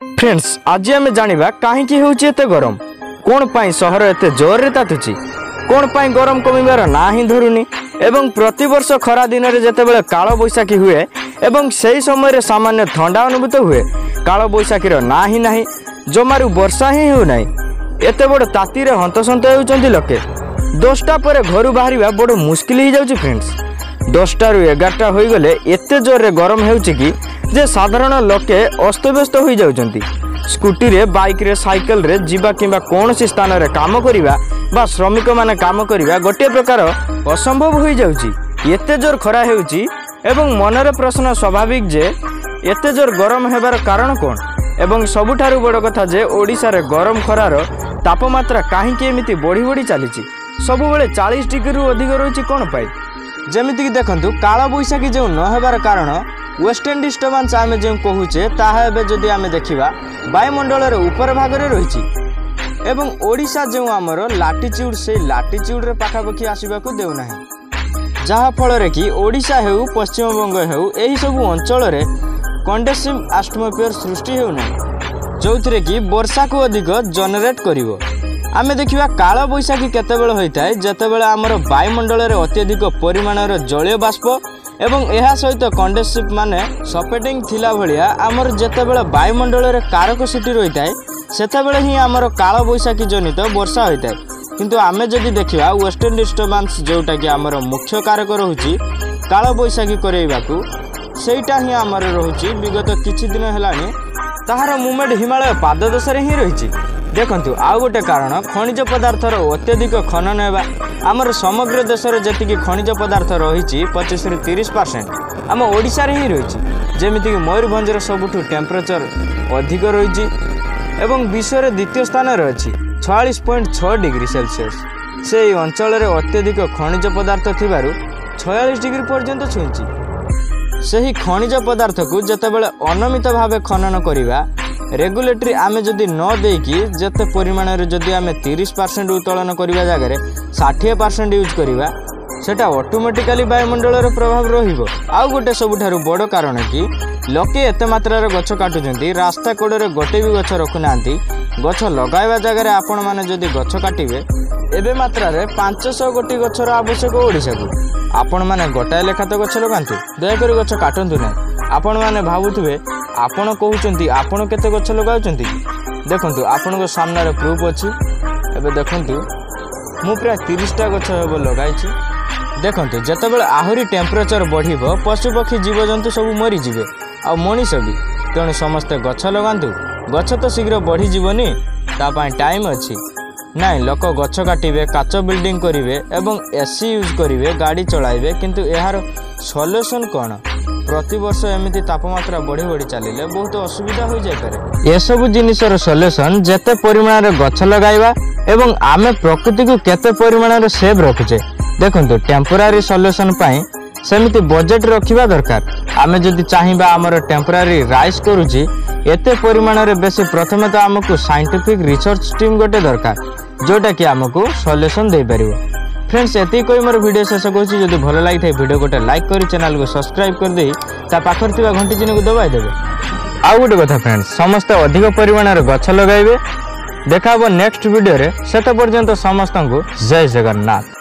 Friends आज आम जाना कहीं होते गरम कौन पाई सहर एत जोर रे तातुची कौन पाई गरम कमिबार ना ही धरुनी एवं प्रति वर्ष खरा दिन में जितेबाला काल बैशाखी हुए एवं से समय सामान्य ठंडा अनुभूत हुए काल बैशाखीर ना ही ना जमारू वर्षा ही होना एत बड़ ताती हंतसंत होती लोके 10टा पर घर बाहर बड़ मुस्किल हो जाऊँ फ्रेंड्स 10टा रू 11टा हो गले एते जोर रे गरम होउची कि जे साधारण लोके अस्तव्यस्त हो जाउचंती स्कूटी रे बाइक रे साइकिल रे जीवा किंबा कौन सी स्थान रे काम करिबा बा श्रमिक माने काम करिबा गोटे प्रकार असंभव हो जाउची एते जोर खरा होउची एवं मनरे प्रश्न स्वाभाविक जे एते जोर गरम हेबार कारण कोन एवं सबुठारु बड़ कथा जे ओडिसा रे गरम खरार तापमात्रा काहे के एमिति बढ़ी बढ़ी चलीची सब बेले 40 डिग्री रु अधिक रहउची कोन पाई जमीक देखु काल बैशाखी जो न होबार कारण वेस्टर्न डिस्टर्बांस आम जो कहूचे ताहा जदि आम देखा वायुमंडल ऊपर भाग में रही एवं ओडिशा जो आमर लाटिच्यूड से लाटिच्यूड रे पाखापाखि आसवा को देउना जहाँ फल कि ओडिशा हेउ पश्चिमबंग हेउ एही सब अंचल कंडेंसिव एटमॉस्फेयर सृष्टि होना जो थे कि वर्षा को अधिक जनरेट करिवो आमे देखिबा काल बैशाखी केतेबेले होता है जेतेबेले आमर वायुमंडल रे अत्यधिक परिमाणर जलीय बाष्प एवं यह सहित कंडेंसिव माने सपेटिंग थिला भलिया आमर जेतेबेले वायुमंडल रे कारकसिटी रहिता है सेतेबेले ही आमर काल बैशाखी जनित वर्षा होता है किंतु आमे जदि देखिबा वेस्टर्न डिस्टर्बांस जोटा कि आमर मुख्य कारक रहुची काल बैशाखी करैबाकू सेटा ही आमर रहुची विगत किछि दिन हेलानी ताहार मूवमेंट हिमालय पाददेशरे ही रहिची देखंतु आउ गोटे कारण खनिज पदार्थर अत्यधिक खनन हेबा आमर समग्र देश में जी खनिज पदार्थ रही 25 ରୁ 30% आम ओडिशा रे ही रही जमीक मयूरभंजर सबुठु टेम्परेचर अधिक रही एवं विश्व रे द्वितीय स्थान रे अछि 46.6 डिग्री सेल्सियस से अंचल रे अत्यधिक खनिज पदार्थ थिबारु 46 डिग्री पर्यंत छुईची सही खनिज पदार्थ को जेतेबेले अनियमित भावे खनन करिबा रेगुलेटरी आमे जदि न देकी जते परिमाण रे जदि आमे 30% उत्तोलन करिबा जगह रे 60% यूज करिबा सेटा ऑटोमेटिकली वायुमंडल रे प्रभाव रहिबो आउ गोटे सबुठारु बड़ कारण कि लोके एते मात्रा रे गछ काटुचंती रास्ता कोड रे गोटे भी गछ रखु नांती गछ लगाइबा जगह रे आपण माने जदि गछ काटिबे एबे मात्रा रे 500 गोटी गछर आवश्यक ओडिसा को आपण माने गोटाए लेखा तो गछ लगांतु दयाकरी गछ काटंतु नै आपण माने भाबुथिबे आपण कहउचंती आपण केते गछ लगाउचंती देखंतु आपण को सामने रे प्रूफ अछि एबे देखंतु मु प्राय 30टा गछ हेबो लगाइछि देखंतु जेतेबेले आहुरी टेम्परेचर बढ़िबो पशु पक्षी जीवजंतु सब मरि जिवे आ मनीष भी तेणु समस्ते गछ लगांतु गछ तो शीघ्र बढ़ी जीवनी ता पाई टाइम अछि नाई लोक गछ काटिबे काच बिल्डिंग करिवे एवं एसी यूज करिवे गाड़ी चलाइबे किंतु यार सॉल्यूशन कोन प्रति वर्ष एमिति तापमात्रा बढ़ी बढ़ी चलिले बहुत असुविधा हो जाय पारे ये सब जिनिसर सॉल्यूशन जेते परिमाण रे गछ लगाइबा एवं आमे प्रकृति को केते परिमाण रे सेव रखुचे देखंतु टेम्पररी सॉल्यूशन पाई सेमिति बजेट रखिबा दरकार आमे जदि चाहिबा हमर टेम्पररी राइज करूची एते परिमाण रे बेसी प्रथमे तो हमकु साइंटिफिक रिसर्च टीम गोटे दरकार जोटा कि हमकु सॉल्यूशन दे परिबो फ्रेंड्स एति कोई मोर वीडियो शेष करछि जदि भलो लागि थाय वीडियो गोटे लाइक करी चैनल को सब्सक्राइब कर दे ता पाखर थिबा घंटी चिन्ह को दबाइ देबे आ गोटे कथा फ्रेंड्स समस्त अधिक परिमाण रे गछ लगाइबे देखाबो नेक्स्ट वीडियो रे सेत पर्यंत समस्त को जय जगन्नाथ।